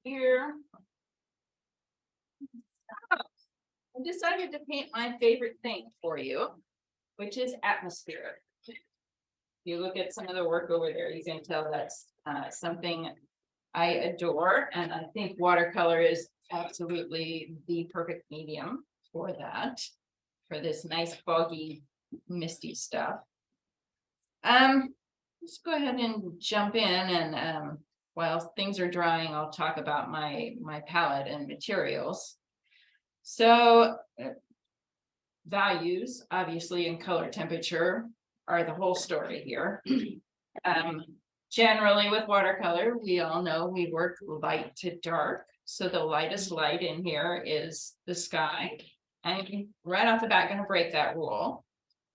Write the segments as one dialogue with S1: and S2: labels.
S1: here. I decided to paint my favorite thing for you, which is atmosphere. If you look at some of the work over there, you can tell that's something I adore, and I think watercolor is absolutely the perfect medium for that, for this nice foggy, misty stuff. Let's go ahead and jump in, and while things are drying, I'll talk about my palette and materials. So values, obviously, in color temperature are the whole story here. Generally with watercolor, we all know we work light to dark. So the lightest light in here is the sky. And right off the bat, going to break that rule,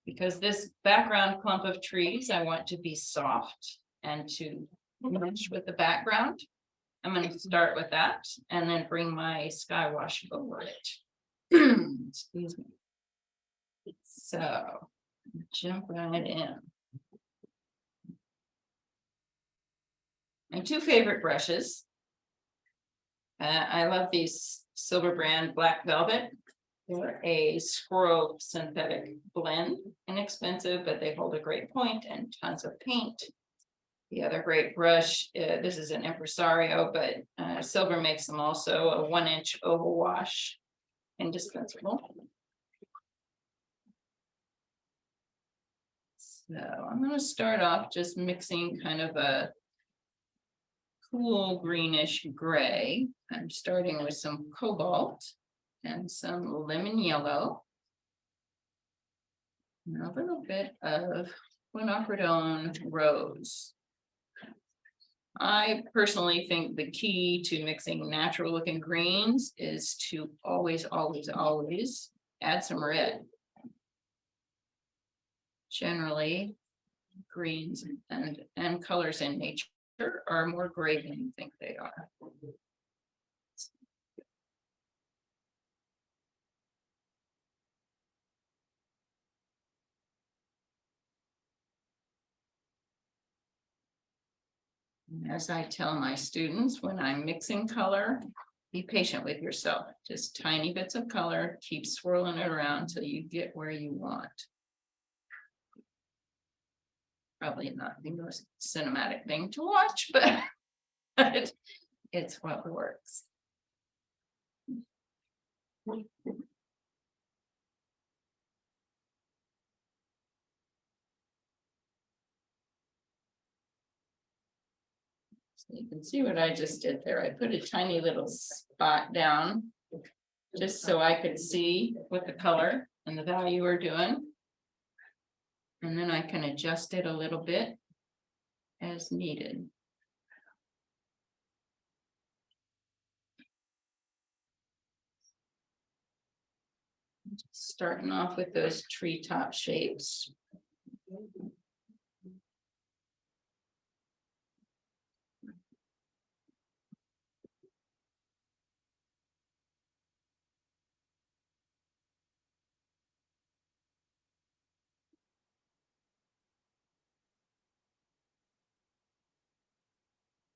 S1: because this background clump of trees, I want to be soft and to match with the background. I'm going to start with that and then bring my sky wash over it. Excuse me. So jump right in. My two favorite brushes. I love these Silver Brand Black Velvet. They're a squirrel synthetic blend, inexpensive, but they hold a great point and tons of paint. The other great brush, this is an Impresario, but Silver makes them also, a 1-inch oval wash, indispensable. So I'm going to start off just mixing kind of a cool greenish gray. I'm starting with some cobalt and some lemon yellow. And a little bit of quinacridone rose. I personally think the key to mixing natural looking greens is to always add some red. Generally, greens and colors in nature are more gray than you think they are. As I tell my students, when I'm mixing color, be patient with yourself. Just tiny bits of color, keep swirling it around until you get where you want. Probably not the most cinematic thing to watch, but it's what works. So you can see what I just did there. I put a tiny little spot down just so I could see what the color and the value are doing. And then I can adjust it a little bit as needed. Starting off with those treetop shapes.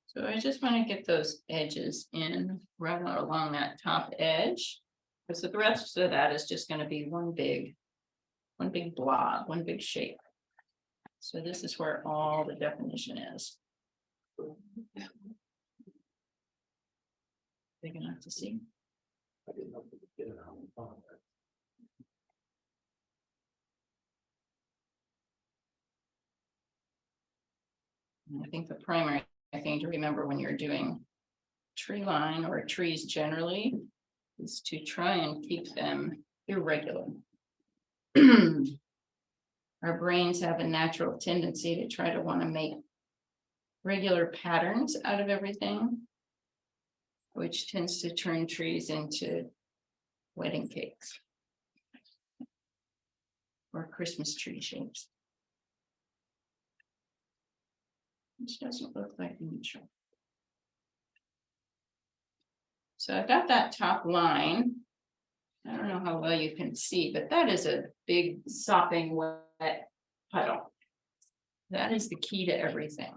S1: So I just want to get those edges in right along that top edge. So the rest of that is just going to be one big blob, one big shape. So this is where all the definition is. Big enough to see. And I think the primary thing to remember when you're doing tree line or trees generally is to try and keep them irregular. Our brains have a natural tendency to try to want to make regular patterns out of everything, which tends to turn trees into wedding cakes or Christmas tree shapes. Which doesn't look like neutral. So I've got that top line. I don't know how well you can see, but that is a big sopping wet puddle. That is the key to everything.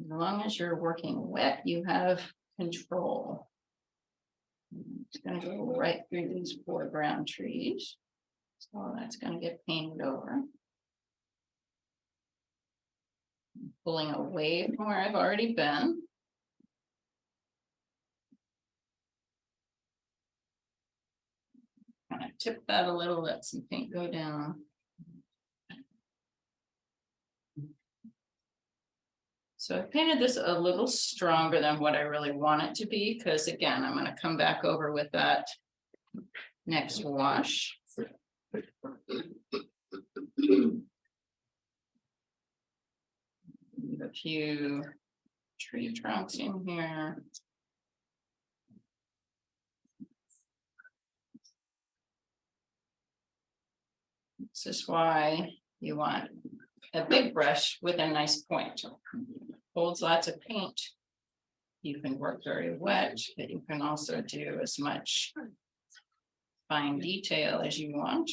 S1: As long as you're working wet, you have control. It's going to go right through these foreground trees. So that's going to get painted over. Pulling away from where I've already been. Kind of tip that a little, let some paint go down. So I painted this a little stronger than what I really want it to be, because again, I'm going to come back over with that next wash. A few tree trunks in here. This is why you want a big brush with a nice point. Holds lots of paint. You can work very wet, but you can also do as much fine detail as you want.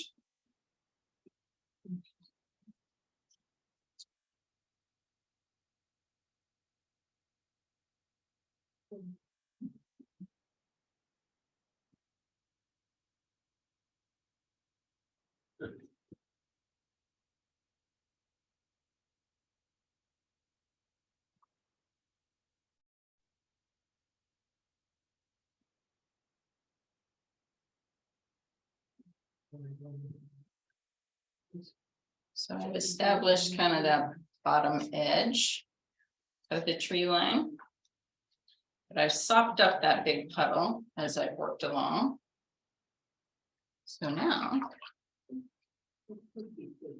S1: So I've established kind of that bottom edge of the tree line. But I've sopped up that big puddle as I've worked along. So now,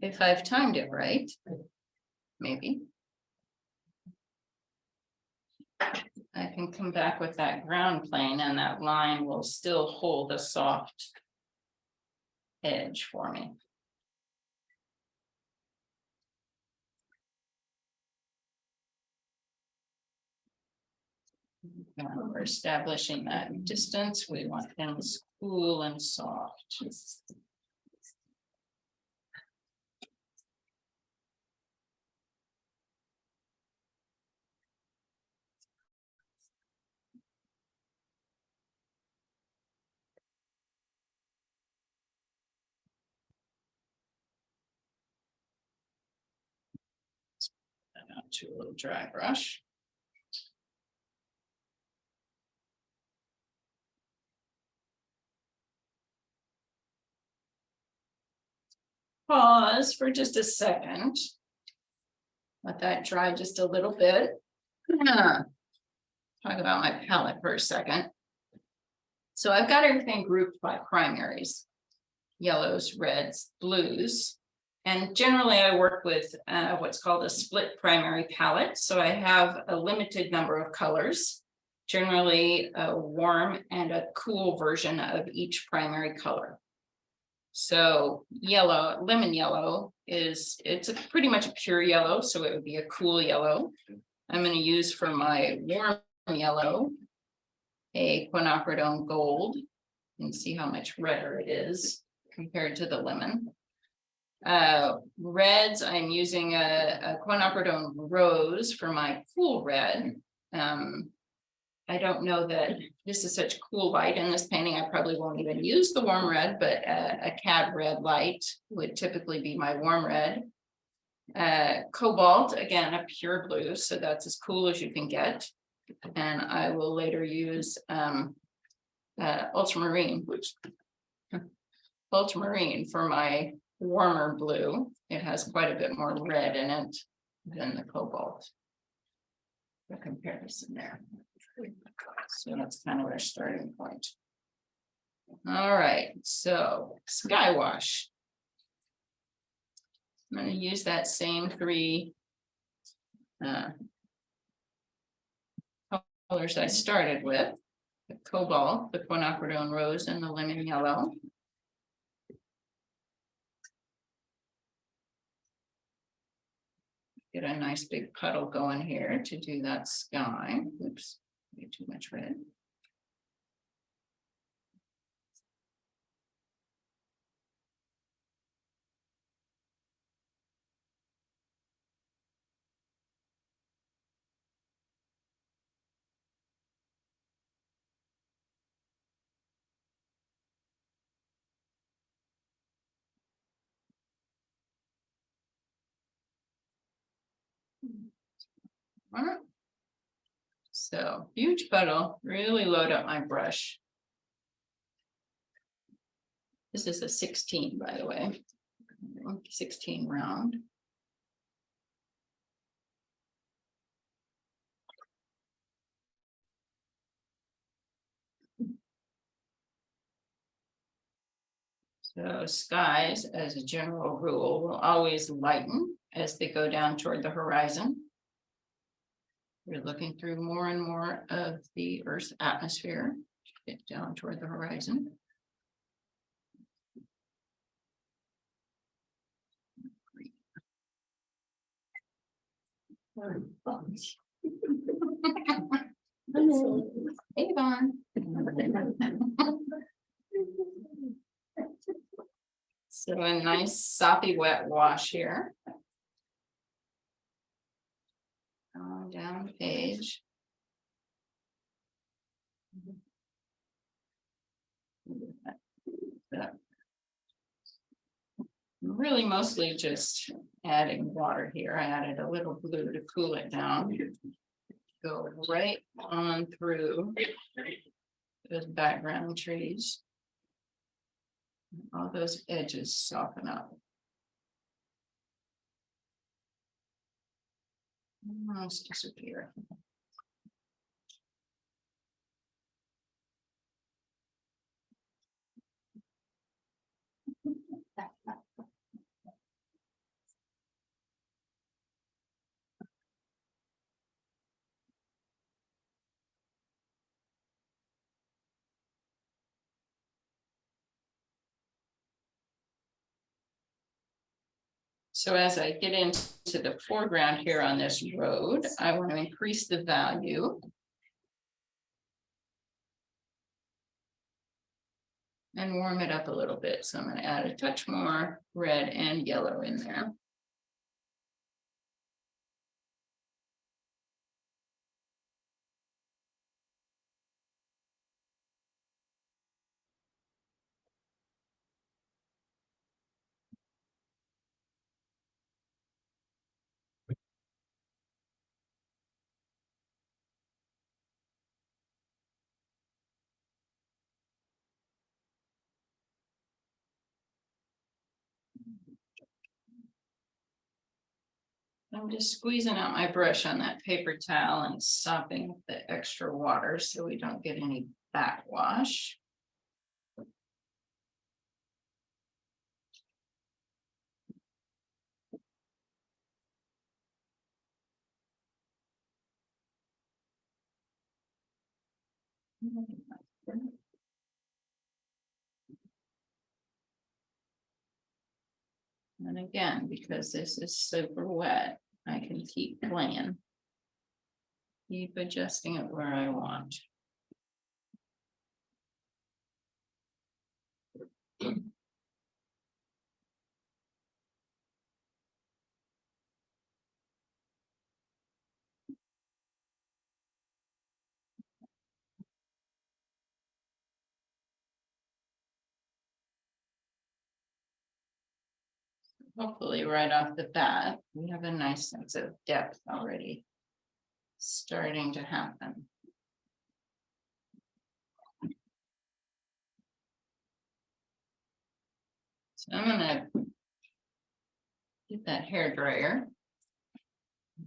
S1: if I've timed it right, maybe, I can come back with that ground plane and that line will still hold a soft edge for me. We're establishing that distance. We want things cool and soft. Out to a little dry brush. Pause for just a second. Let that dry just a little bit. Talk about my palette for a second. So I've got everything grouped by primaries, yellows, reds, blues. And generally I work with what's called a split primary palette. So I have a limited number of colors, generally a warm and a cool version of each primary color. So yellow, lemon yellow it's pretty much a pure yellow. So it would be a cool yellow. I'm going to use for my warm yellow, a quinacridone gold. You can see how much redder it is compared to the lemon. Reds, I'm using a quinacridone rose for my cool red. I don't know that this is such cool light in this painting. I probably won't even use the warm red, but a cad red light would typically be my warm red. Cobalt, again, a pure blue, so that's as cool as you can get. And I will later use ultramarine for my warmer blue. It has quite a bit more red in it than the cobalt. The comparison there. So that's kind of our starting point. All right, so sky wash. I'm going to use that same three colors I started with: the cobalt, the quinacridone rose, and the lemon yellow. Get a nice big puddle going here to do that sky. Oops, way too much red. So huge puddle, really load up my brush. This is a 16, by the way, 16 round. So skies, as a general rule, will always lighten as they go down toward the horizon. We're looking through more and more of the Earth's atmosphere, get down toward the horizon. Hey, Yvonne. So a nice soppy wet wash here. Down the page. Really mostly just adding water here. I added a little blue to cool it down. Go right on through those background trees. All those edges soften up. Almost disappear. So as I get into the foreground here on this road, I want to increase the value. And warm it up a little bit. So I'm going to add a touch more red and yellow in there. I'm just squeezing out my brush on that paper towel and sopping up the extra water so we don't get any backwash. And again, because this is super wet, I can keep playing. Keep adjusting it where I want. Hopefully right off the bat, we have a nice sense of depth already starting to happen. So I'm gonna get that hair dryer.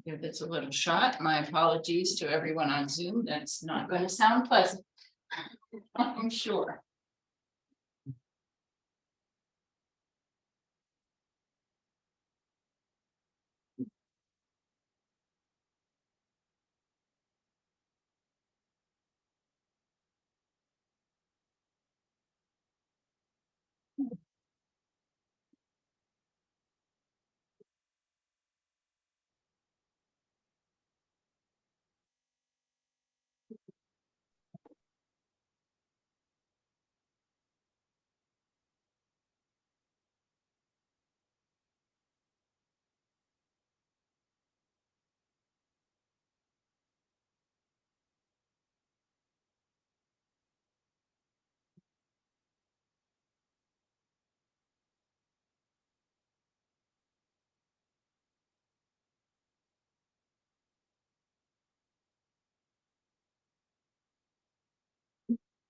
S1: Give this a little shot. My apologies to everyone on Zoom. That's not going to sound pleasant, I'm sure.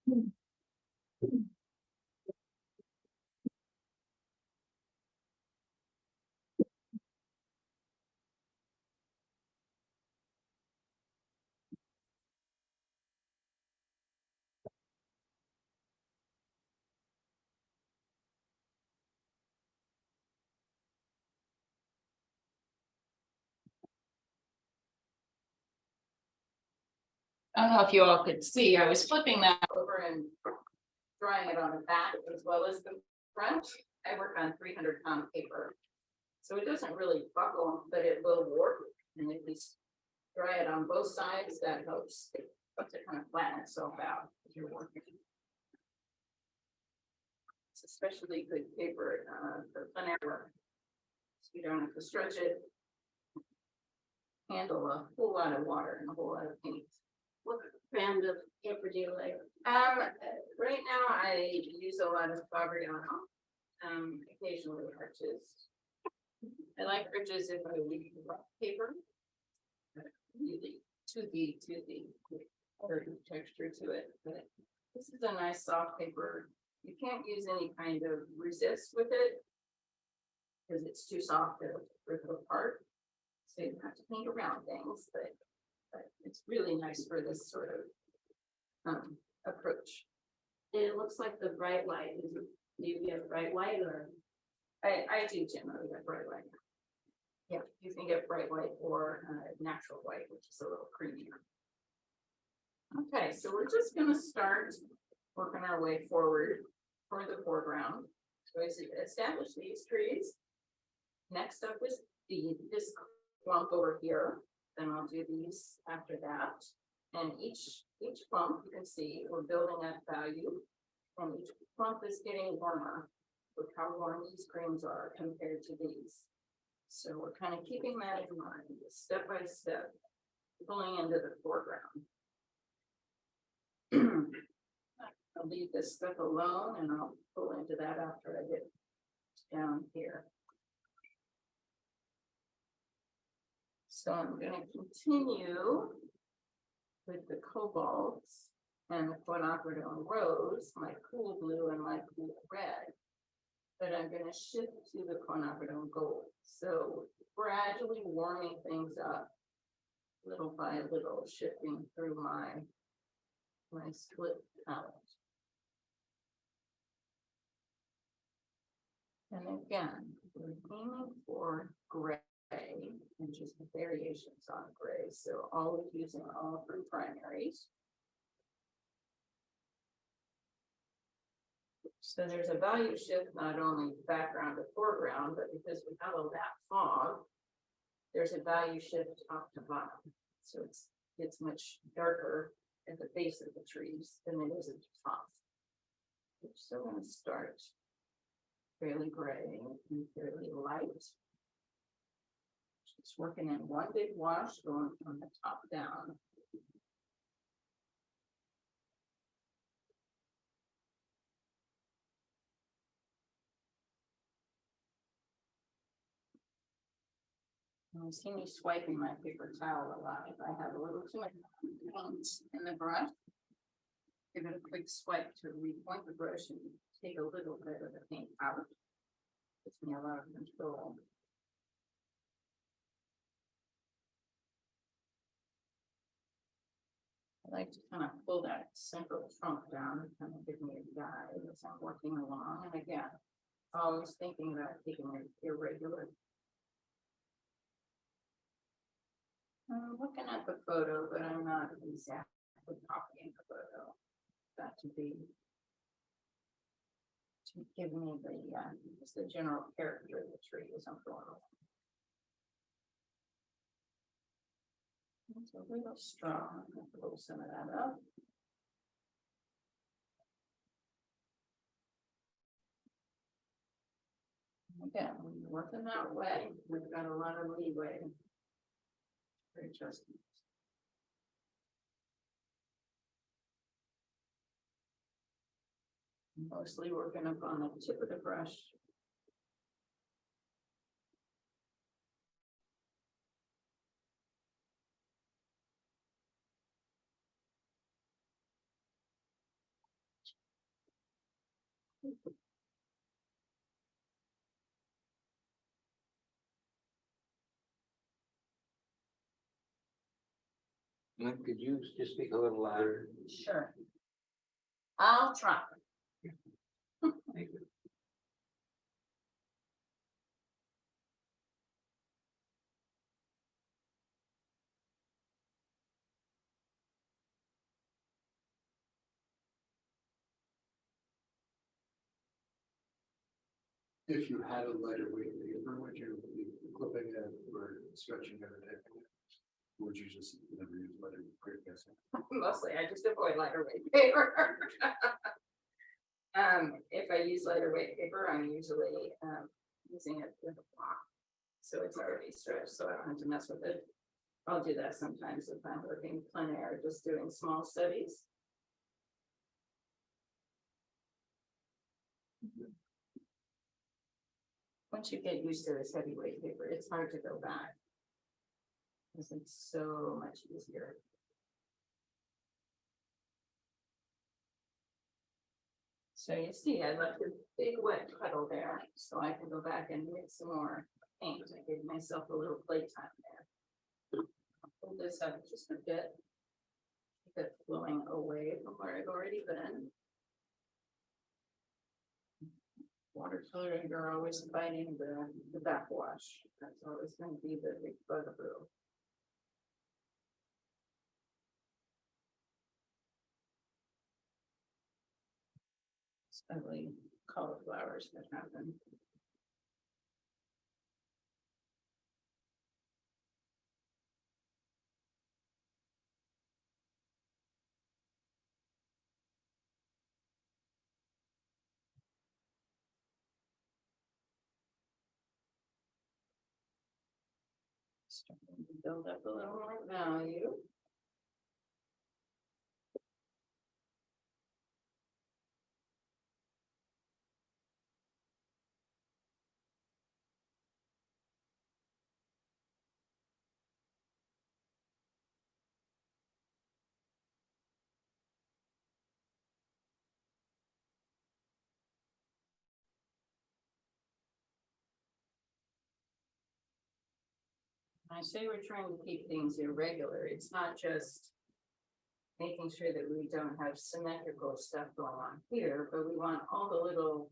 S1: I don't know if you all could see, I was flipping that over and drawing it on the back as well as the front. I work on 300-pound paper. So it doesn't really buckle, but it will warp. And if you dry it on both sides, that helps to kind of flatten itself out as you're working. It's especially good paper for plein air work. So you don't have to stretch it, handle a whole lot of water and a whole lot of paint.
S2: What brand of paper do you like?
S1: Right now I use a lot of Foreground. Occasionally Arches. I like Arches if I leave rough paper. Really to the texture to it, but this is a nice soft paper. You can't use any kind of resist with it because it's too soft to rip it apart. So you have to paint around things, but it's really nice for this sort of approach.
S2: And it looks like the bright white. Do you get bright white or?
S1: I do generally get bright white. Yeah, you can get bright white or natural white, which is a little creamier. Okay, so we're just going to start working our way forward for the foreground. So I establish these trees. Next up is this clump over here. Then I'll do these after that. And each clump, you can see we're building that value. And each clump is getting warmer. Look how warm these greens are compared to these. So we're kind of keeping that in mind, step by step, pulling into the foreground. I'll leave this stuff alone and I'll pull into that after I get down here. So I'm going to continue with the cobalts and the quinacridone rose, my cool blue and my cool red. But I'm going to shift to the quinacridone gold. So gradually warming things up little by little, shifting through my split palette. And again, we're aiming for gray and just variations on gray. So always using all 3 primaries. So there's a value shift, not only background to foreground, but because we have all that fog, there's a value shift top to bottom. So it's much darker at the base of the trees than it is at the top. So I'm going to start fairly gray and fairly light. Just working in one big wash going from the top down. You see me swiping my paper towel a lot. If I have a little too much paint in the brush, give it a quick swipe to repoint the brush and take a little bit of the paint out. Gives me a lot of control. I like to kind of pull that central trunk down and kind of give me a guide as I'm working along. And again, always thinking about taking it irregular. I'm looking at the photo, but I'm not exactly copying the photo. That to give me just the general character of the tree as I'm going along. It's a little strong. I'll pull some of that up. Again, when you're working that way, we've got a lot of leeway for adjustments. Mostly working up on the tip of the brush.
S3: Lynn, could you just speak a little louder?
S1: Sure. I'll try.
S3: Thank you.
S4: If you had a lighter weight paper, would you be clipping it or stretching it or taping it? Would you just never use lighter weight paper?
S1: Mostly, I just avoid lighter weight paper. If I use lighter weight paper, I'm usually, using it with a block. So it's already stretched, so I don't have to mess with it. I'll do that sometimes if I'm working plein air, just doing small studies. Once you get used to this heavyweight paper, it's hard to go back. Because it's so much easier. So you see, I left a big wet puddle there, so I can go back and mix some more paint. I gave myself a little playtime there. Pull this up just a bit. Keep it flowing away from where I've already been. Watercolor, you're always fighting the backwash. That's always going to be the big bugaboo. It's ugly cauliflowers that happen. Starting to build up a little more value. I say we're trying to keep things irregular. It's not just making sure that we don't have symmetrical stuff going on here, but we want all the little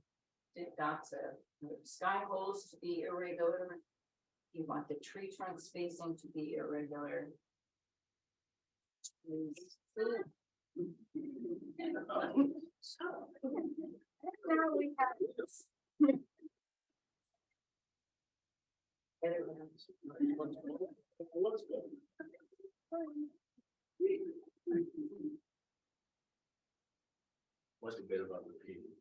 S1: dots of the sky holes to be irregular. You want the tree trunk spacing to be irregular. So now we have this.
S4: What's a bit about repeating?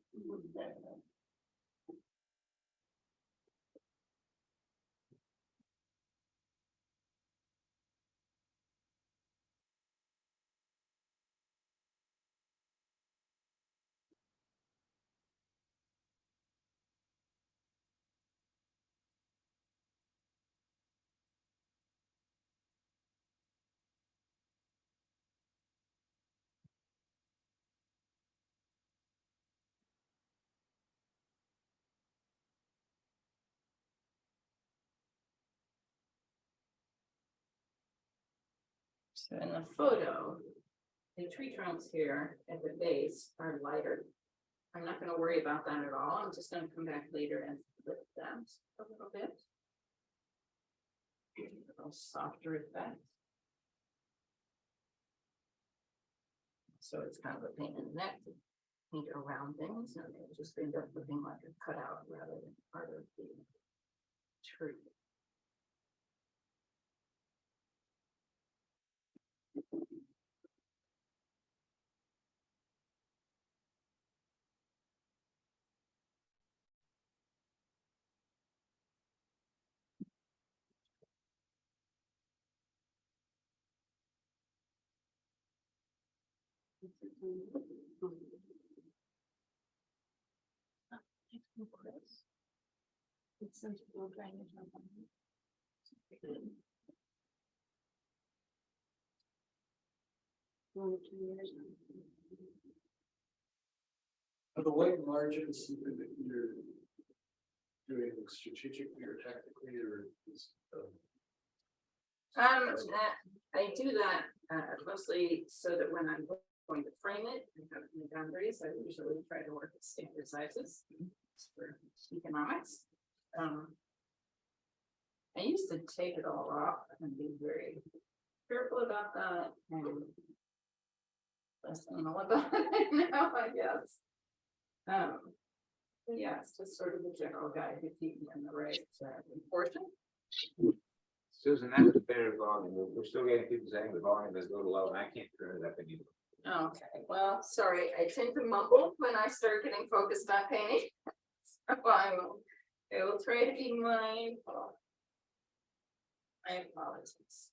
S1: So in the photo, the tree trunks here at the base are lighter. I'm not gonna worry about that at all. I'm just gonna come back later and lift them a little bit. A little softer effect. So it's kind of a pain in the neck to paint around things, and they just end up looking like a cutout rather than part of the tree. It's some little drainage on them.
S4: Are the white margins something that you're doing strategically or tactically, or is,
S2: I do that mostly so that when I'm going to frame it, I have the boundaries. I usually try to work with standard sizes for economics. I used to take it all off and be very careful about that and less anal about it now, I guess. But yeah, it's just sort of the general guide to keep me in the right portion.
S3: Susan, that's a better volume. We're still getting people saying the volume is a little low, and I can't turn it up anymore.
S2: Okay, well, sorry, I tend to mumble when I start getting focused on painting. So I will try to be mindful. My apologies.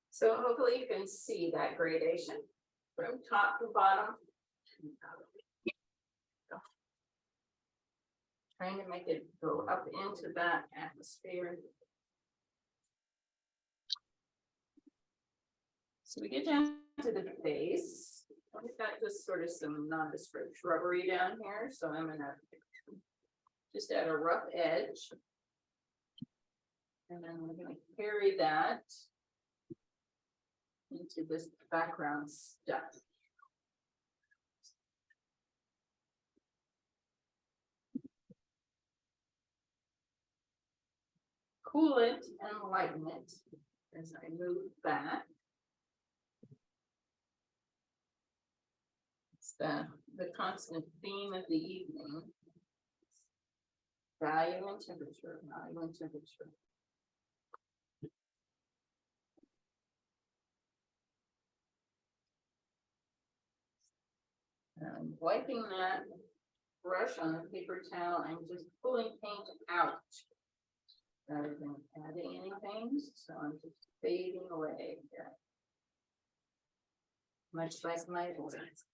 S2: So hopefully you can see that gradation from top to bottom. Trying to make it go up into that atmosphere. So we get down to the base. We've got just sort of some nondescript shrubbery down here, so I'm gonna just add a rough edge. And then we're gonna carry that into this background stuff. Cool it and lighten it as I move back. It's the constant theme of the evening. Value and temperature, value and temperature. And wiping that brush on the paper towel and just pulling paint out rather than adding anything. So I'm just fading away here. Much like my voice.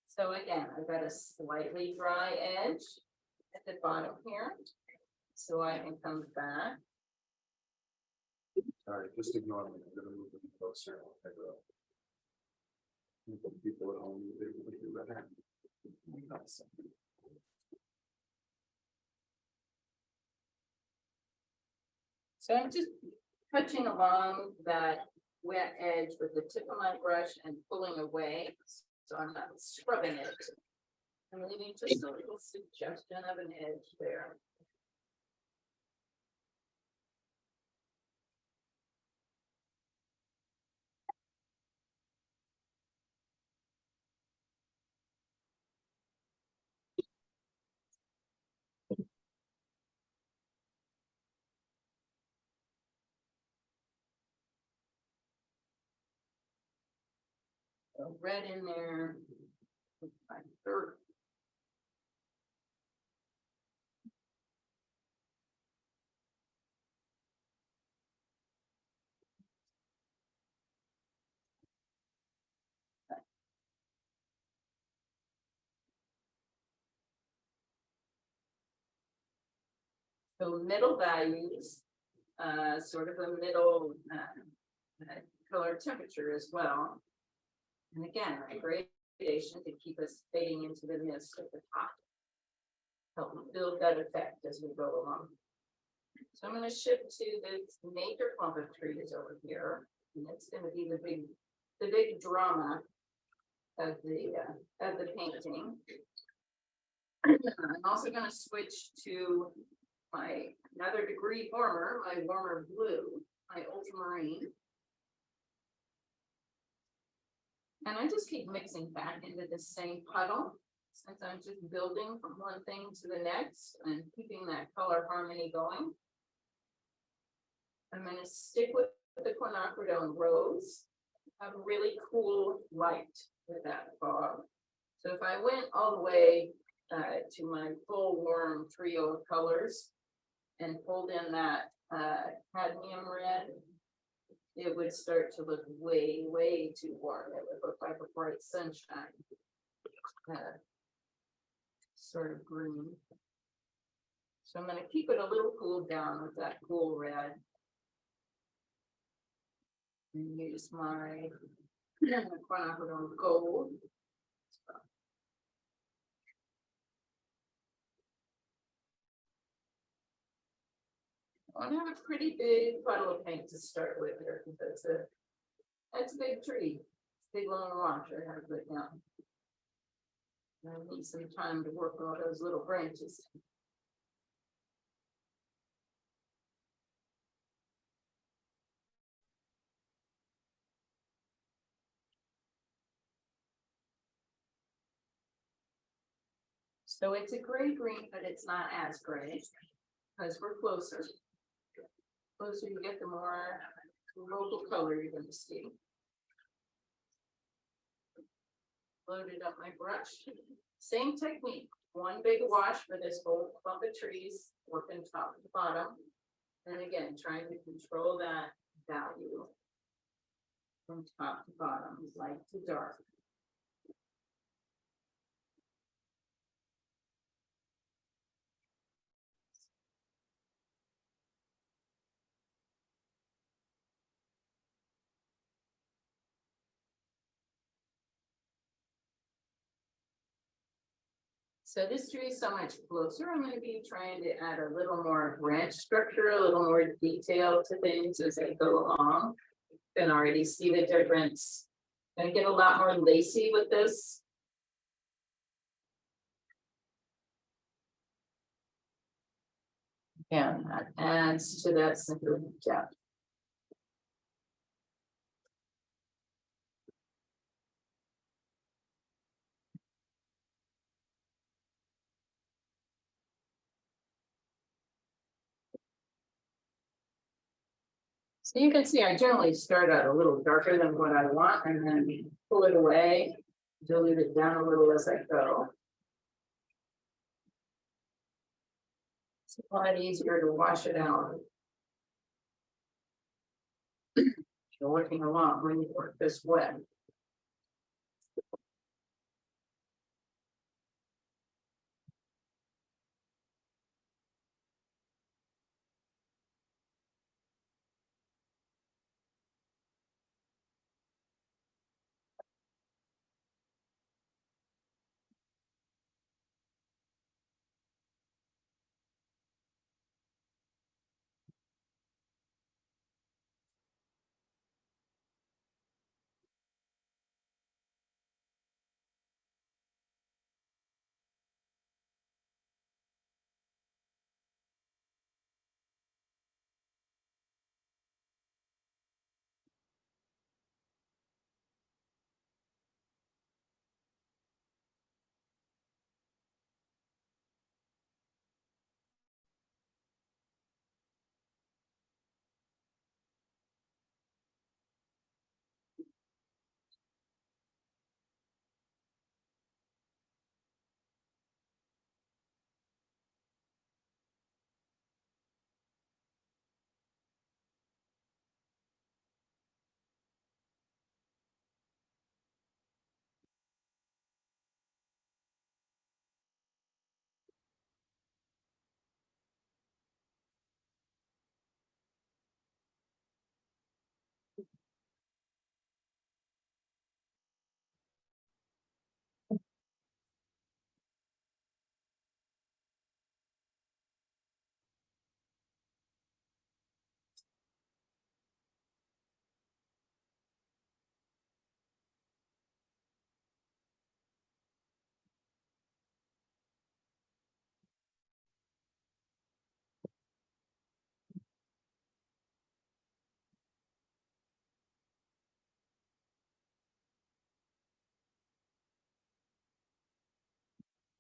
S2: So again, I've got a slightly dry edge at the bottom here. So I can come back.
S4: sorry, just ignore me, I'm gonna move them closer. People at home, they would do better.
S2: So I'm just touching along that wet edge with the tip of my brush and pulling away. So I'm not scrubbing it. I'm leaving just a little suggestion of an edge there. So red in there. My third. So middle values, sort of a middle color temperature as well. And again, my gradation to keep us fading into the mist at the top. Help build that effect as we go along. So I'm going to shift to this major clump of trees over here. And it's going to be the big drama of the painting. I'm also going to switch to my another degree warmer, my warmer blue, my ultramarine. And I just keep mixing back into the same puddle since I'm just building from one thing to the next and keeping that color harmony going. I'm going to stick with the quinacridone rose. Have a really cool light with that fog. So if I went all the way to my full warm trio of colors and pulled in that cadmium red, it would start to look way, way too warm. It would look like a bright sunshine, sort of green. So I'm gonna keep it a little cooled down with that cool red. And use my quinacridone gold. I have a pretty big puddle of paint to start with here, because that's a big tree, big long wash I have to put down. I need some time to work all those little branches. So it's a gray green, but it's not as gray, because we're closer. Closer you get, the more local color you're gonna see. Loaded up my brush. Same technique, one big wash for this whole clump of trees, working top to bottom. And again, trying to control that value from top to bottom, light to dark. So this tree is so much closer, I'm gonna be trying to add a little more branch structure, a little more detail to things as I go along. Can already see the difference. Gonna get a lot more lacy with this. And that adds to that simple depth. So you can see I generally start out a little darker than what I want and then pull it away, dilute it down a little as I go. It's a lot easier to wash it out. You're working along when you work this way.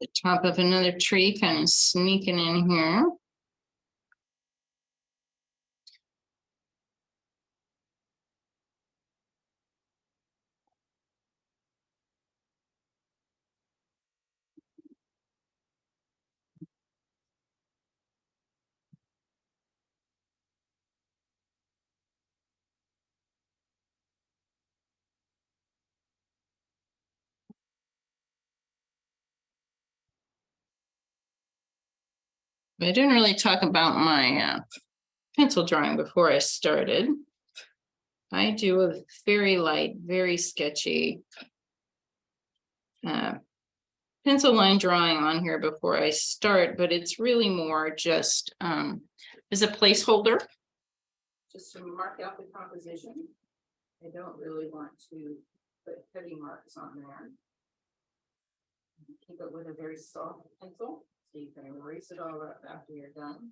S2: The top of another tree kind of sneaking in here.
S1: I didn't really talk about my pencil drawing before I started. I do a very light, very sketchy pencil line drawing on here before I start, but it's really more just as a placeholder.
S2: Just to mark out the composition. I don't really want to put heavy marks on there. Keep it with a very soft pencil, so you can erase it all up after you're done.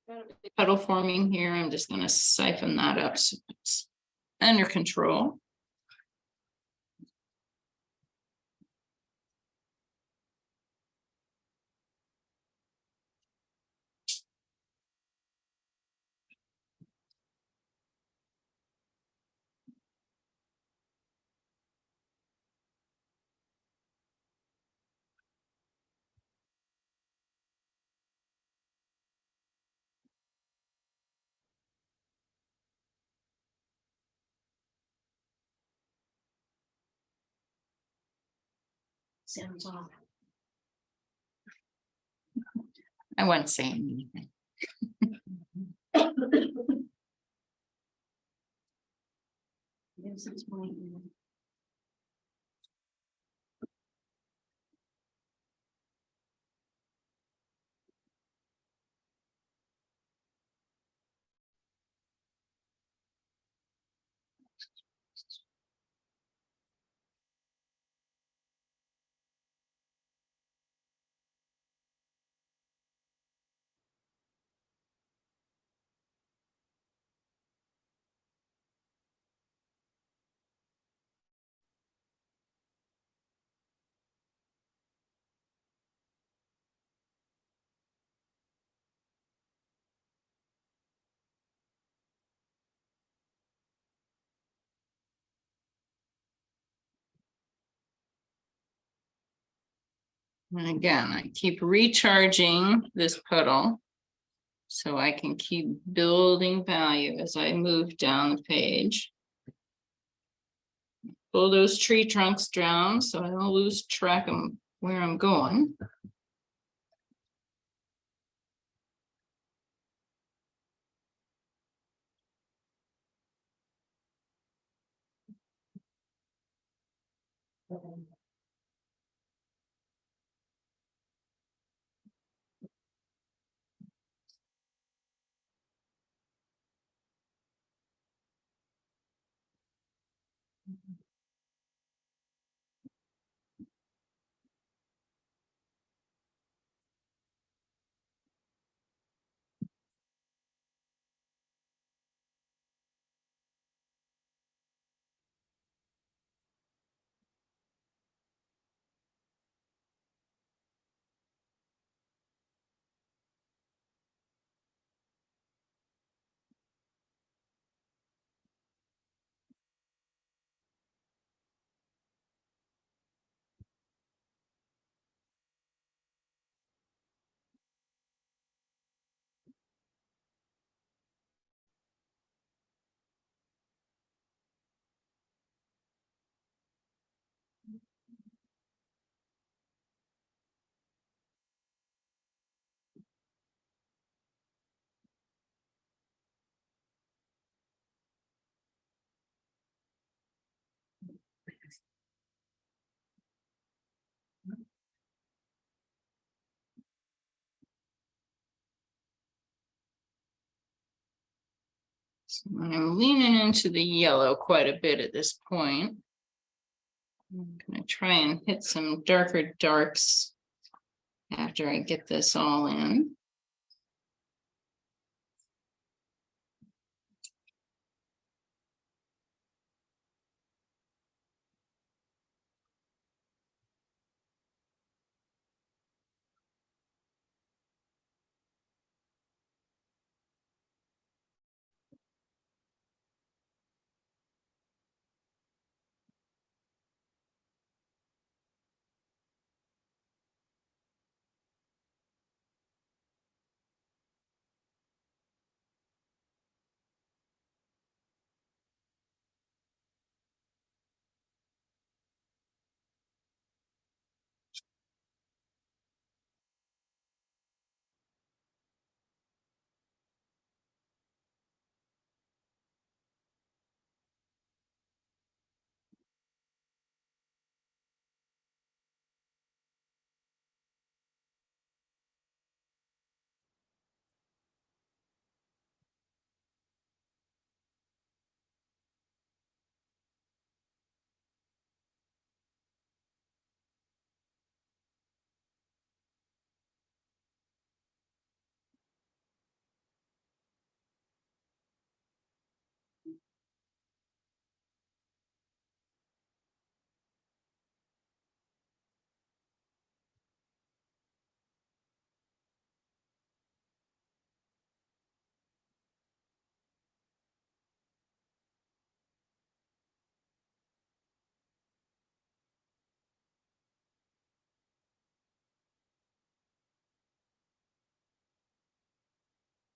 S1: Got a big puddle forming here. I'm just going to siphon that up so it's under control. Sounds off. I wasn't saying anything. Yes, it's my And again, I keep recharging this puddle so I can keep building value as I move down the page. Pull those tree trunks down so I don't lose track of where I'm going. So I'm leaning into the yellow quite a bit at this point. I'm gonna try and hit some darker darks after I get this all in.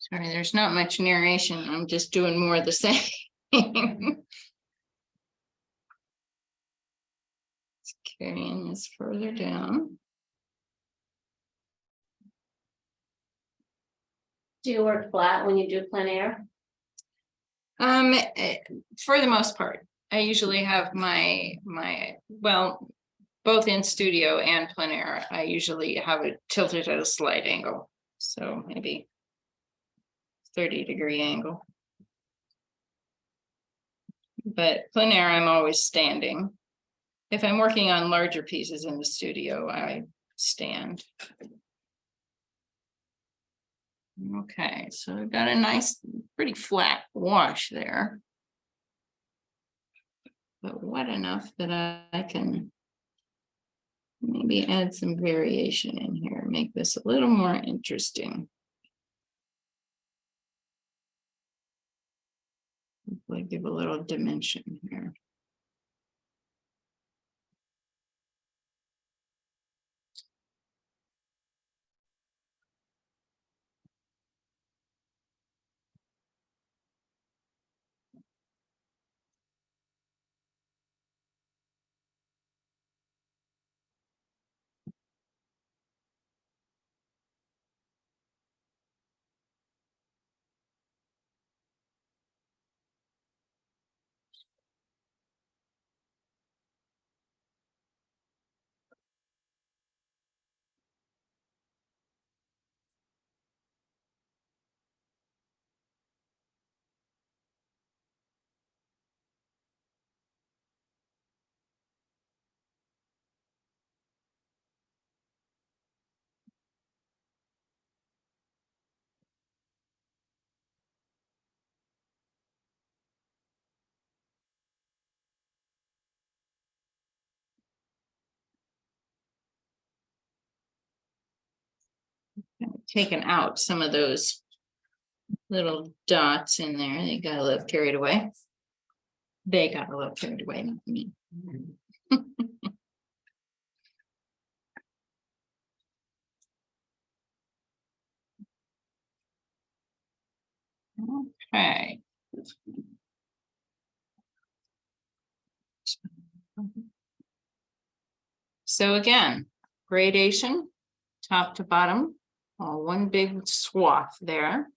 S1: Sorry, there's not much narration. I'm just doing more of the same. Carrying this further down.
S5: Do you work flat when you do plein air?
S1: For the most part, I usually have well, both in studio and plein air, I usually have it tilted at a slight angle. So maybe 30-degree angle. But plein air, I'm always standing. If I'm working on larger pieces in the studio, I stand. Okay, so I've got a nice, pretty flat wash there. But wet enough that I can maybe add some variation in here, make this a little more interesting. Like give a little dimension here. Taken out some of those little dots in there. They got a little carried away. They got a little carried away, not me. Okay. So again, gradation, top to bottom, all one big swath there.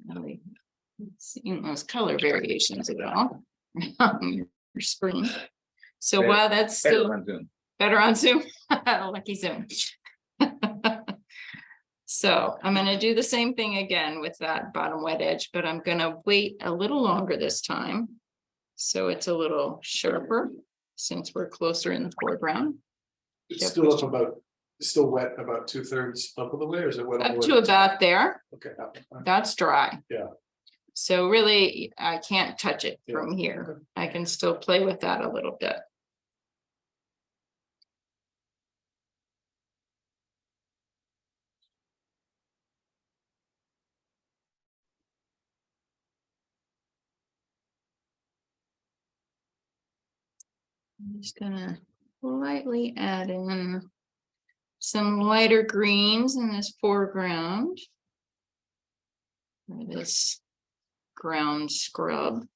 S1: Really seeing those color variations at all on your screen. So
S3: Better-
S1: while that's
S3: Better
S1: still
S3: on Zoom.
S1: better on Zoom, lucky Zoom. So I'm going to do the same thing again with that bottom wet edge, but I'm going to wait a little longer this time. So it's a little sharper since we're closer in the foreground.
S4: It's still up about, it's still wet about 2/3 up of the way, or is it wet? all the
S1: Up
S4: way
S1: to
S4: the top?
S1: about there,
S4: Okay.
S1: that's dry.
S4: Yeah.
S1: So really, I can't touch it
S4: Yeah,
S1: from here.
S4: okay.
S1: I can still play with that a little bit. I'm just gonna lightly add in some lighter greens in this foreground. For this ground scrub.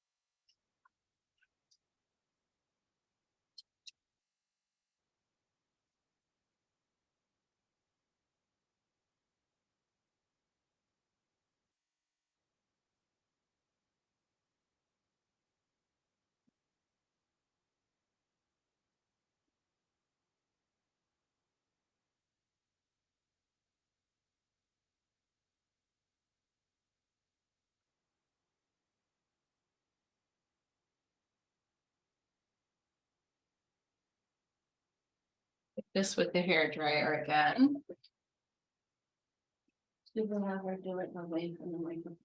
S1: This with the hair dryer again.
S5: Do we have her do it away from the microphone?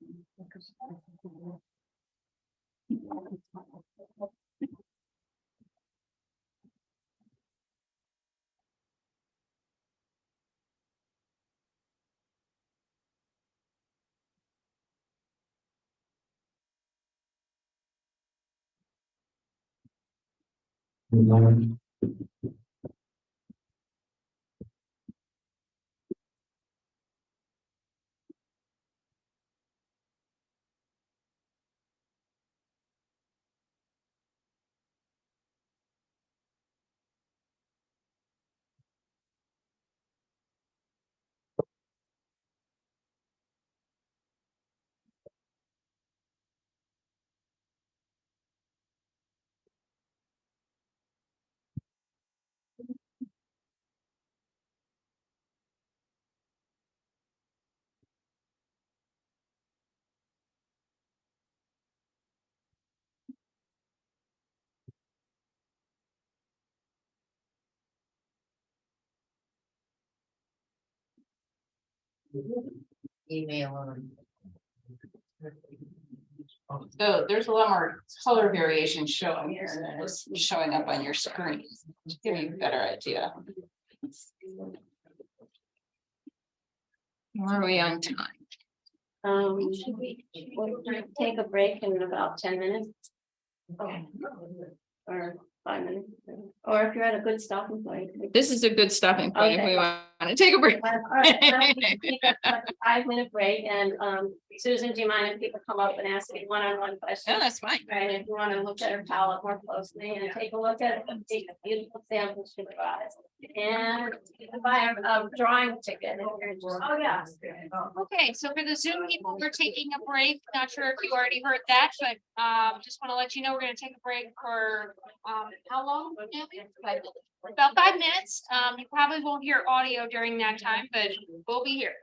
S6: Email them.
S1: So there's a lot more color variation showing here than is showing up on your screen, to give you a better idea. Where are we on time?
S5: We'll take a break in about 10 minutes. Or 5 minutes, or if you're at a good stopping point.
S1: This is a good stopping point if
S5: Okay.
S1: we want to take a break.
S5: All right, take a 5-minute break, and Susan, do you mind if people come up and ask me one-on-one questions?
S1: No, that's fine.
S5: Right, if you want to look at her palette more closely and take a look at the beautiful samples she provides. And you can buy a drawing ticket. If you're interested. Oh, yeah.
S7: Okay, so for the Zoom people, we're taking a break. Not sure if you already heard that, but just want to let you know, we're gonna take a break for how long? About 5 minutes. You probably won't hear audio during that time, but we'll be here.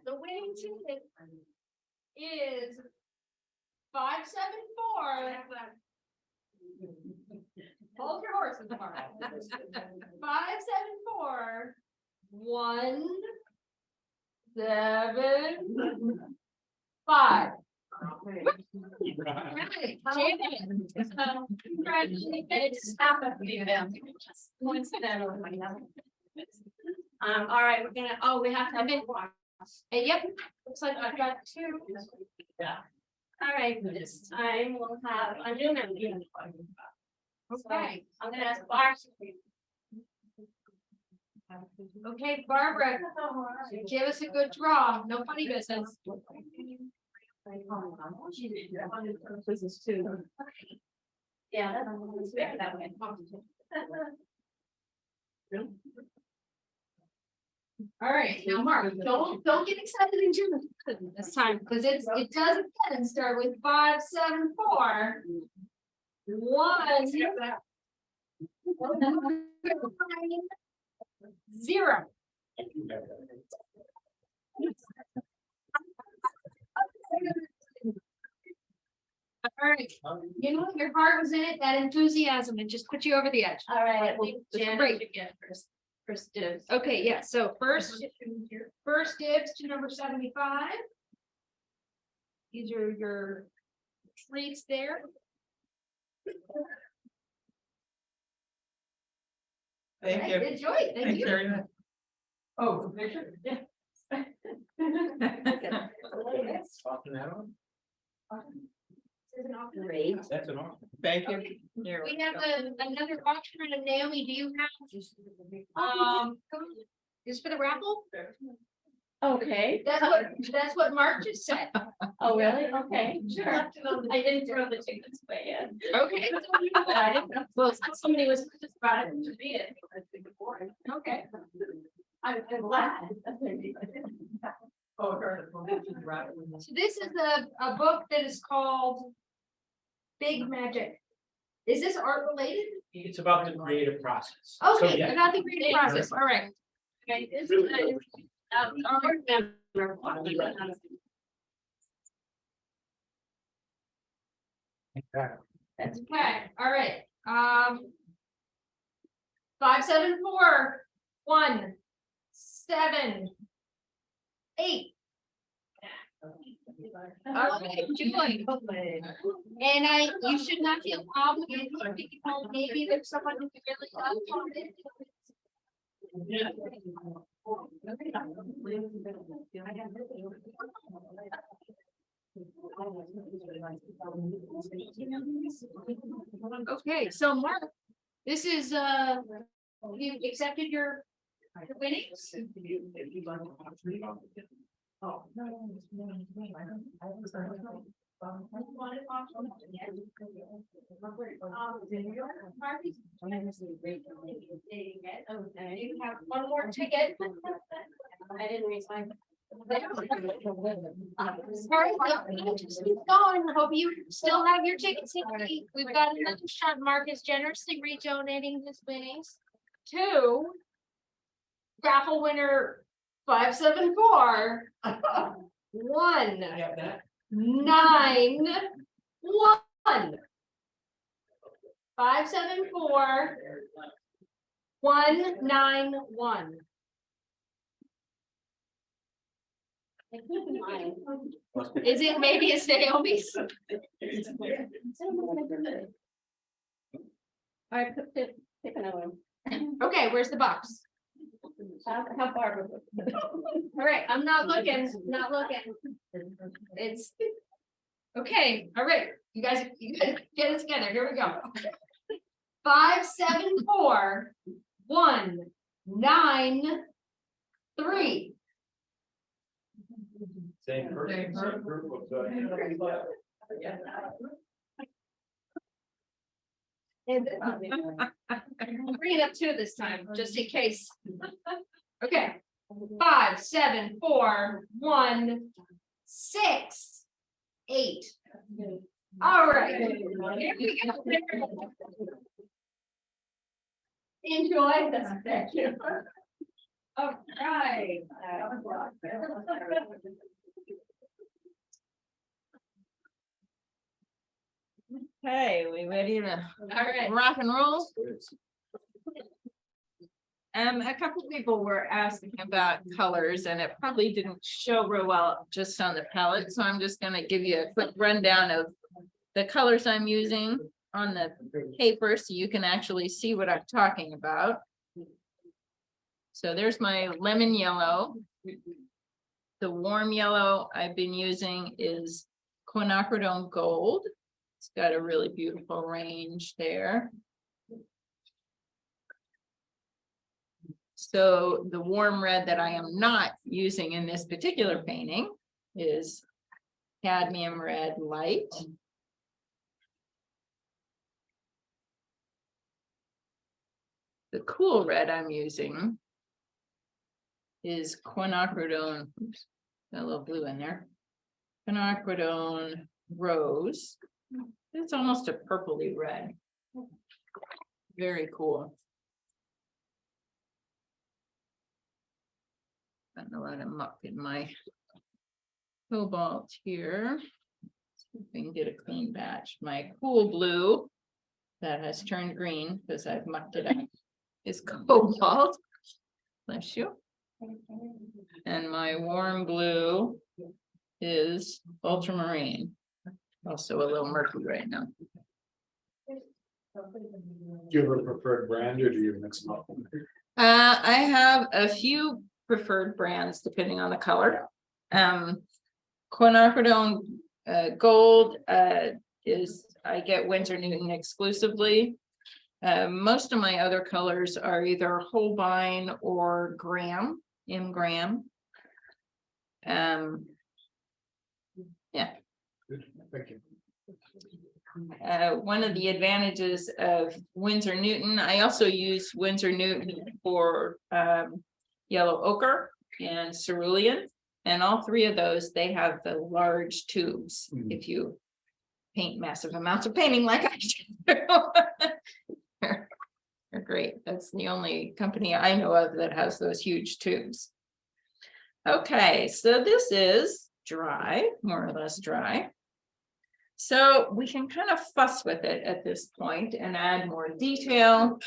S5: The winning ticket is 574. Hold your horses, Mark. 574 175. Right, champion. Congratulations. It just happened to be them. Just coincidental. All right, we're gonna, we have to have it. Yep, looks like I've got two. Yeah. All right, this time we'll have a new member. Okay, I'm gonna ask Barbara. Okay, Barbara, give us a good draw, no funny business. Business too. Yeah, that's fair that way. All right, now Mark, don't get excited in June this time, because it does again start with 574 190. All right, you know, your heart was in it, that enthusiasm, and just put you over the edge. All right, great. First dibs. Okay, yeah, so first dibs to number 75. These are your treats there.
S1: Thank you.
S5: Enjoy it. Thank you.
S1: very much. Oh, the picture?
S5: Great.
S3: That's an awesome.
S1: Thank you.
S7: We have another box from Naomi. Do you have? Is for the raffle?
S5: Okay. That's what Mark just said. Oh, really? Okay, sure. I didn't throw the tickets away yet.
S7: Okay.
S5: I didn't know. Well, somebody was just about to read it. Okay. I'm glad. So this is a book that is called Big Magic. Is this art related?
S6: It's about the creative process. So,
S5: Okay,
S6: yeah.
S5: about the creative process, all right. Okay, this is that's okay, all right, 574 178.
S7: Okay, Julie. And you should not feel obligated to pick it home. Maybe there's someone who really does want it. Okay, so Mark, this is you accepted your winnings. Oh. You have one more ticket. I didn't read mine. Sorry, just keep going. Hope you still have your tickets. We've got another shot. Mark is generously redonating his winnings to raffle winner 574 191 574 191. Is it maybe it's Naomi's? I pick another one. Okay, where's the box? How far? All right, I'm not looking, It's okay. All right, you guys get it together. Here we go. 574 193.
S6: Same person. Same group of,
S5: And I'm bringing up two this time, just in case. Okay, 574 168. All right. Here we go. Enjoy this. Thank you. All right.
S1: Hey, we ready to
S5: All right.
S1: rock and roll? A couple people were asking about colors and it probably didn't show real well just on the palette, so I'm just gonna give you a quick rundown of the colors I'm using on the paper so you can actually see what I'm talking about. So there's my lemon yellow. The warm yellow I've been using is quinacridone gold. It's got a really beautiful range there. So the warm red that I am not using in this particular painting is cadmium red light. The cool red I'm using is quinacridone, oops, got a little blue in there. Quinacridone rose. It's almost a purpley red. Very cool. Got a lot of muck in my cobalt here. See if we can get a clean batch. My cool blue that has turned green because I've mucked it up is cobalt. Bless you. And my warm blue is ultramarine. Also a little murky right now.
S4: Do you have a preferred brand or do you mix them up?
S1: I have a few preferred brands depending on the color. Quinacridone gold is I get Winsor Newton exclusively. Most of my other colors are either Holbein or Graham, M. Graham. Yeah.
S4: Good, thank you.
S1: One of the advantages of Winsor Newton, I also use Winsor Newton for yellow ochre and cerulean, and all three of those, they have the large tubes. If you paint massive amounts of painting like I do. They're great. That's the only company I know of that has those huge tubes. Okay, so this is dry, more or less dry. So we can kind of fuss with it at this point and add more detail,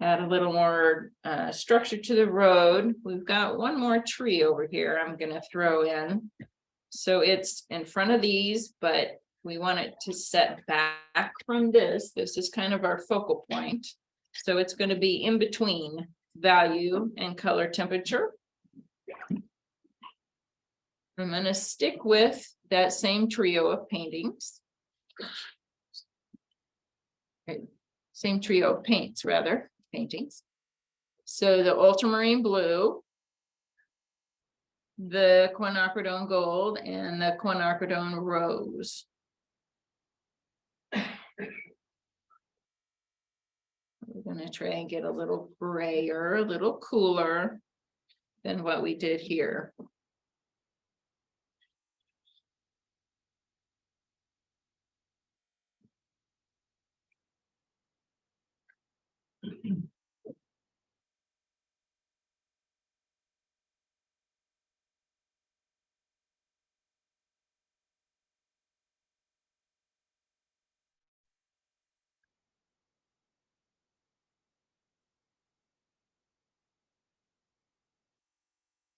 S1: add a little more structure to the road. We've got one more tree over here I'm going to throw in. So it's in front of these, but we want it to set back from this. This is kind of our focal point. So it's going to be in between value and color temperature. I'm going to stick with that same trio of paintings. Same trio of paints, rather, paintings. So the ultramarine blue, the quinacridone gold, and the quinacridone rose. We're going to try and get a little grayer, a little cooler than what we did here.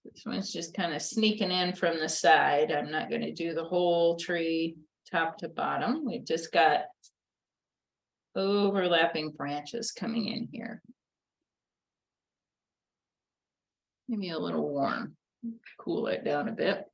S1: This one's just kind of sneaking in from the side. I'm not going to do the whole tree top to bottom. We've just got overlapping branches coming in here. Maybe a little warm, cool it down a bit.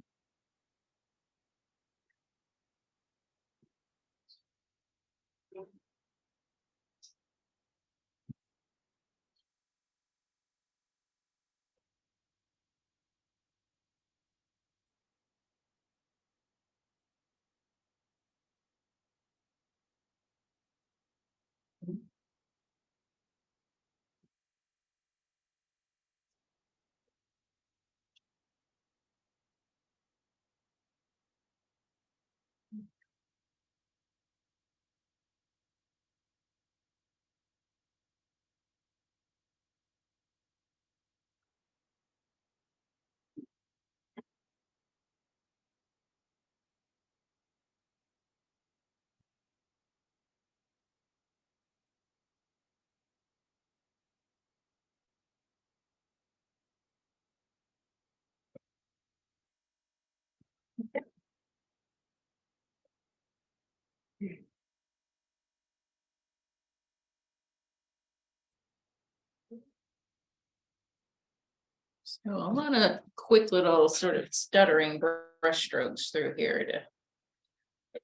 S1: So a lot of quick little sort of stuttering brush strokes through here to.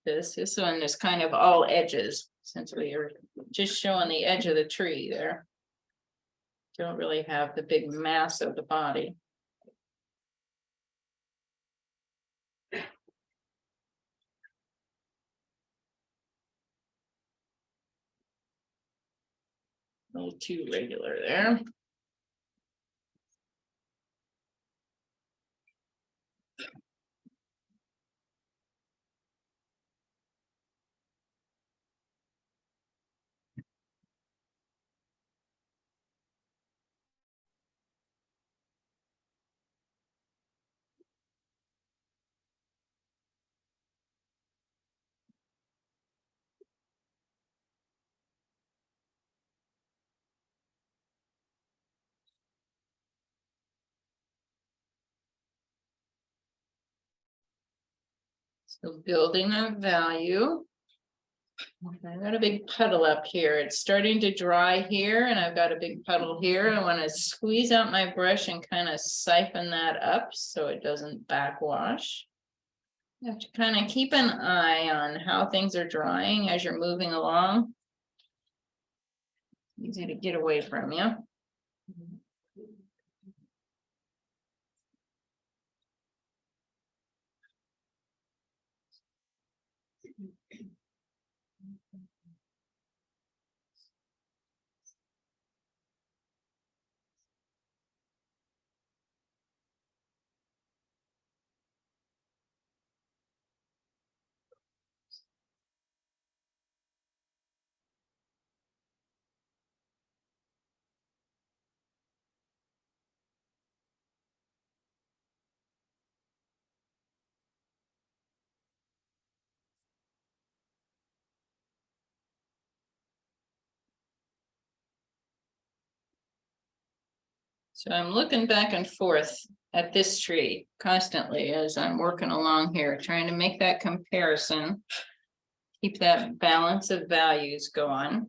S1: This one is kind of all edges, since we are just showing the edge of the tree there. Don't really have the big mass of the body. A little too regular there. So building a value. I got a big puddle up here. It's starting to dry here and I've got a big puddle here. I want to squeeze out my brush and kind of siphon that up so it doesn't backwash. You have to kind of keep an eye on how things are drying as you're moving along. Easy to get away from you. So I'm looking back and forth at this tree constantly as I'm working along here, trying to make that comparison. Keep that balance of values going.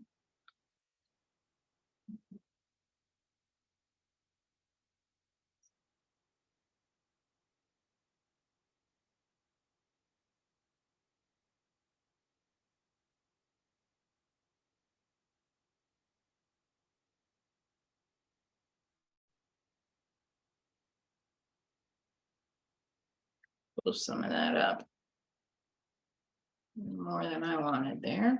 S1: Pull some of that up. More than I wanted there.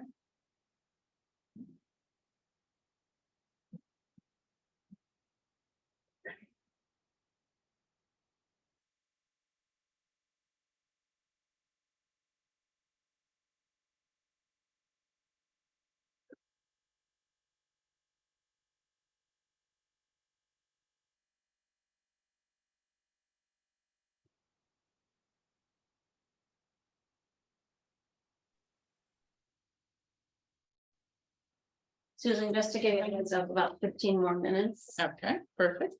S8: Susan, just to give you a heads up, about 15 more minutes.
S1: Okay, perfect.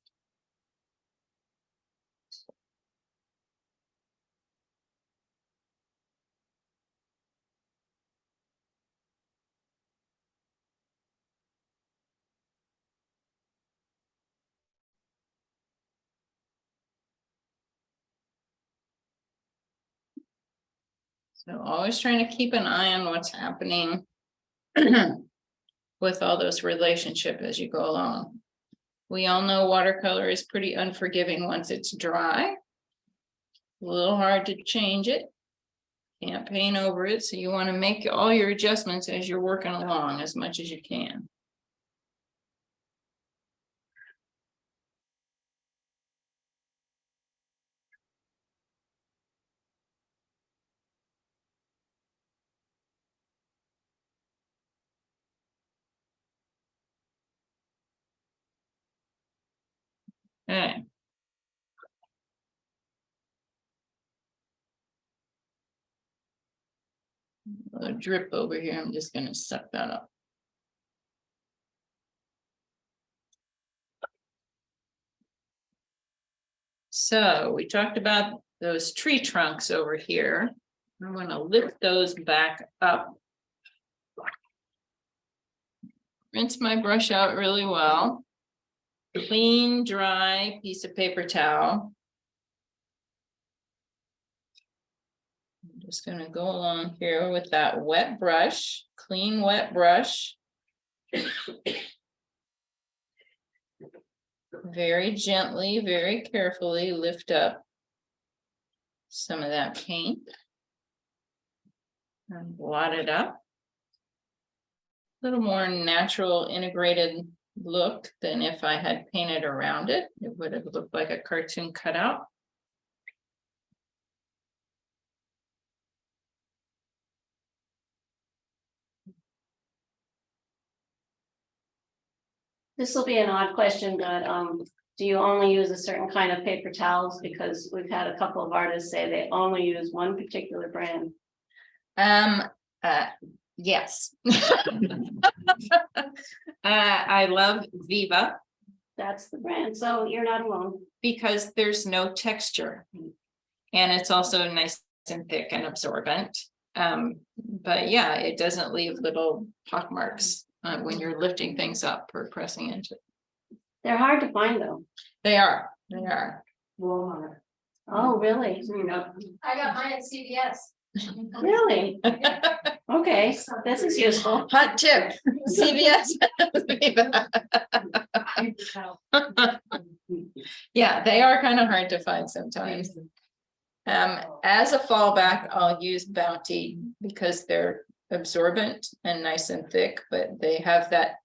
S1: So always trying to keep an eye on what's happening with all those relationships as you go along. We all know watercolor is pretty unforgiving once it's dry. A little hard to change it. Can't paint over it, so you want to make all your adjustments as you're working along as much as you can. Okay. A drip over here, I'm just gonna suck that up. So we talked about those tree trunks over here. I'm gonna lift those back up. Rinse my brush out really well. clean, dry piece of paper towel. I'm just gonna go along here with that wet brush, clean wet brush. Very gently, very carefully lift up some of that paint. And blot it up. A little more natural integrated look than if I had painted around it. It would have looked like a cartoon cutout.
S8: This will be an odd question, but do you only use a certain kind of paper towels? Because we've had a couple of artists say they only use one particular brand.
S1: Yes. I love Viva
S8: That's the brand, so you're not alone.
S1: because there's no texture. And it's also nice and thick and absorbent. But yeah, it doesn't leave little pock marks when you're lifting things up or pressing into it.
S8: They're hard to find though.
S1: They are.
S8: Walmart. Oh, really?
S5: I got mine at CVS.
S8: Really? Okay, this is useful.
S1: Hot tip, CVS. Yeah, they are kind of hard to find sometimes. As a fallback, I'll use Bounty because they're absorbent and nice and thick, but they have that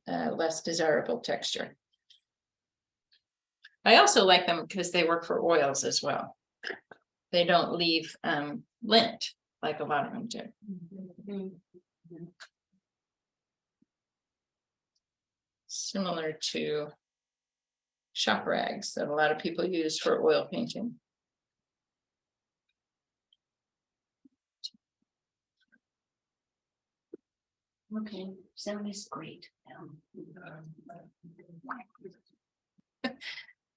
S1: less desirable texture. I also like them because they work for oils as well. They don't leave lint like a lot of them do. Similar to shop rags that a lot of people use for oil painting.
S8: Okay, sound is great.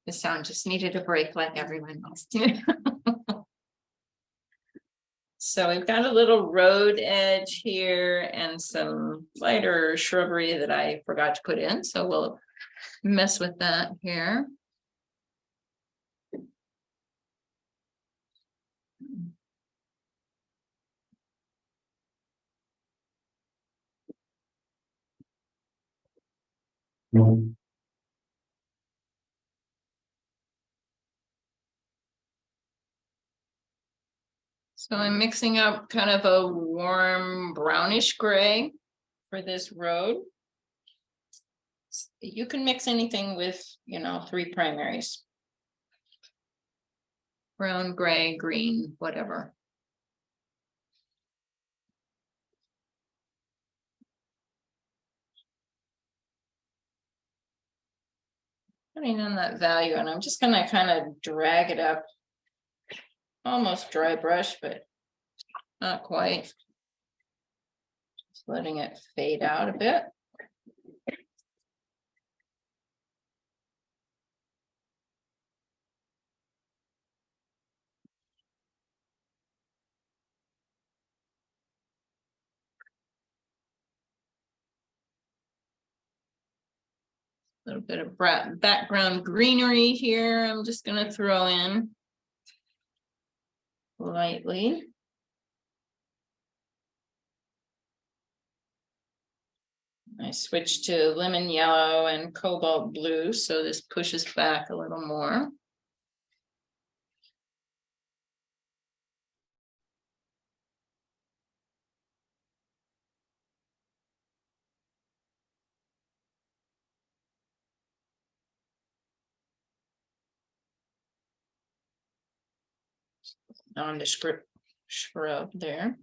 S1: The sound just needed a break like everyone else. So we've got a little road edge here and some lighter shrubbery that I forgot to put in, so we'll mess with that here. So I'm mixing up kind of a warm brownish gray for this road. You can mix anything with, 3 primaries. Brown, gray, green, whatever. Putting in that value, and I'm just gonna kind of drag it up. Almost dry brush, but not quite. Just letting it fade out a bit. A little bit of background greenery here. I'm just gonna throw in lightly. I switched to lemon yellow and cobalt blue, so this pushes back a little more. Nondescript shrub there.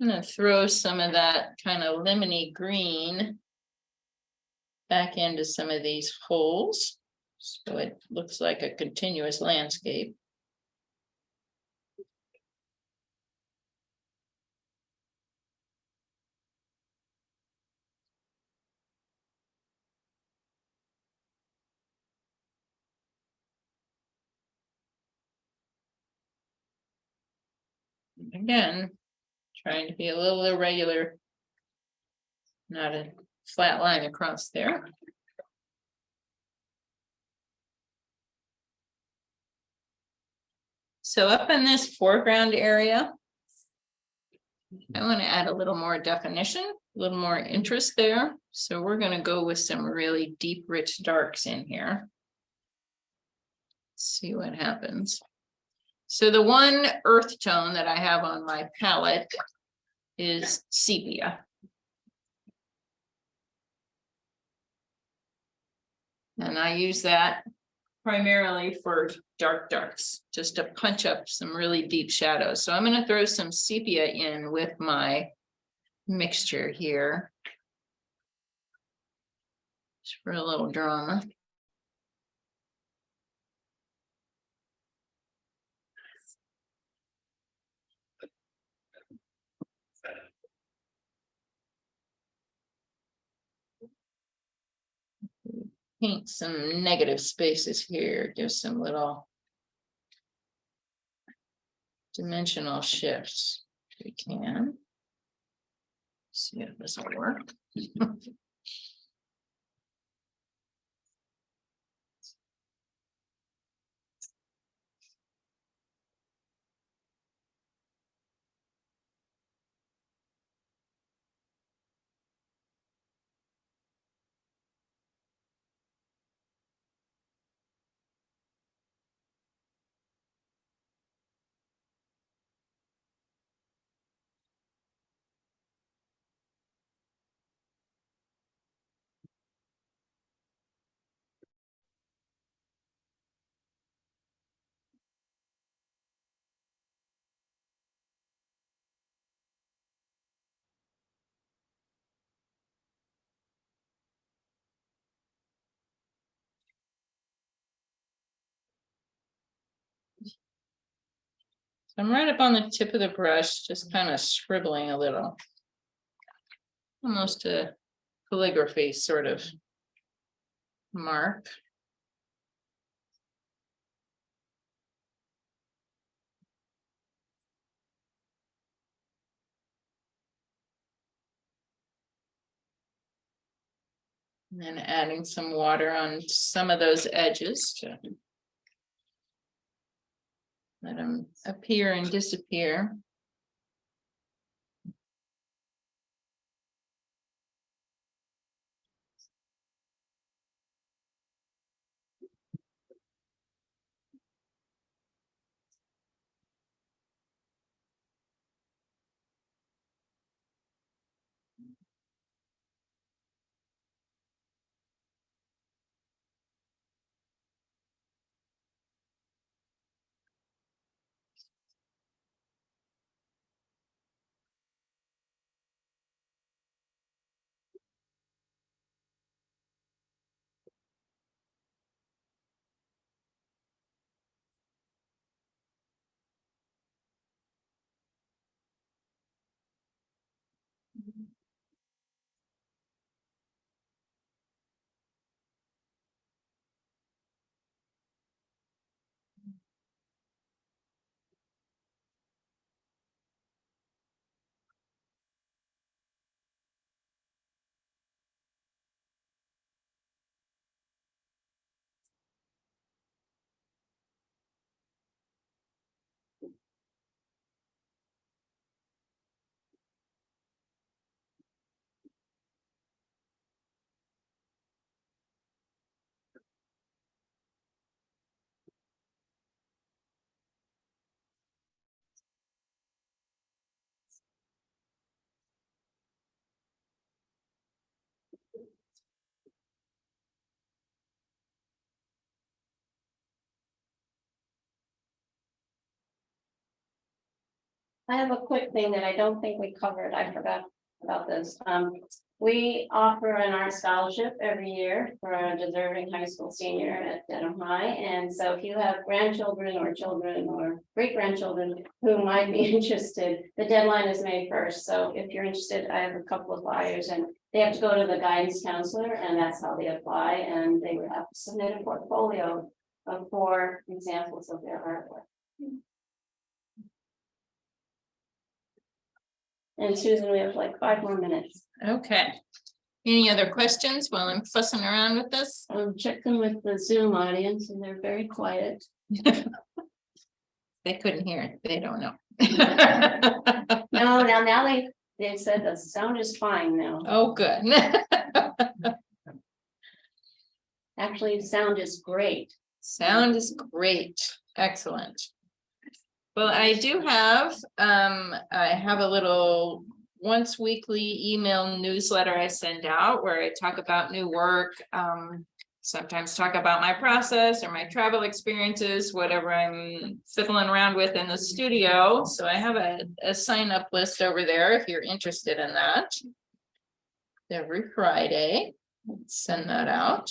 S1: I'm gonna throw some of that kind of lemony green back into some of these holes, so it looks like a continuous landscape. Again, trying to be a little irregular, not a flat line across there. So up in this foreground area, I want to add a little more definition, a little more interest there. So we're going to go with some really deep, rich darks in here. See what happens. So the one earth tone that I have on my palette is sepia. And I use that primarily for dark darks, just to punch up some really deep shadows. So I'm going to throw some sepia in with my mixture here. Just for a little drama. Paint some negative spaces here, give some little dimensional shifts. If we can. See if this will work. I'm right up on the tip of the brush, just kind of scribbling a little. Almost a calligraphy sort of mark. And then adding some water on some of those edges to let them appear and disappear.
S8: I have a quick thing that I don't think we covered. I forgot about this. We offer an art scholarship every year for a deserving high school senior at Dedham High. And so if you have grandchildren or children or great grandchildren who might be interested, the deadline is May 1st. So if you're interested, I have a couple of flyers and they have to go to the guidance counselor and that's how they apply. And they would have to submit a portfolio of 4 examples of their artwork. And Susan, we have like 5 more minutes.
S1: Okay. Any other questions while I'm fussing around with this?
S8: I'm checking with the Zoom audience and they're very quiet.
S1: They couldn't hear it. They don't know.
S8: No, now they said the sound is fine now.
S1: Oh, good.
S8: Actually, the sound is great.
S1: Sound is great. Excellent. Well, I do have, I have a little once weekly email newsletter I send out where I talk about new work. Sometimes talk about my process or my travel experiences, whatever I'm fiddling around with in the studio. So I have a sign up list over there if you're interested in that. Every Friday, send that out.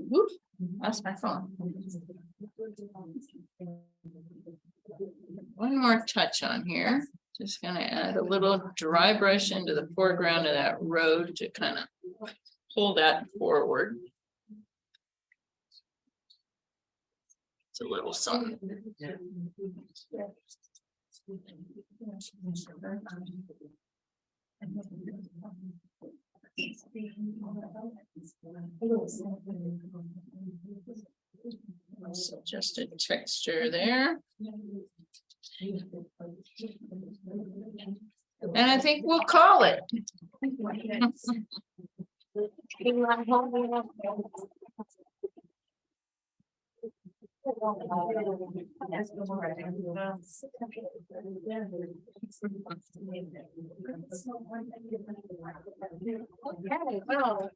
S1: Whoop, that's my phone. One more touch on here. Just gonna add a little dry brush into the foreground of that road to kind of pull that forward. It's a little something. So just a texture there. And I think we'll call it.
S7: Okay, well,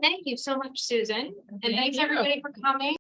S7: thank you so much, Susan, and thanks
S1: you.
S7: everybody for coming.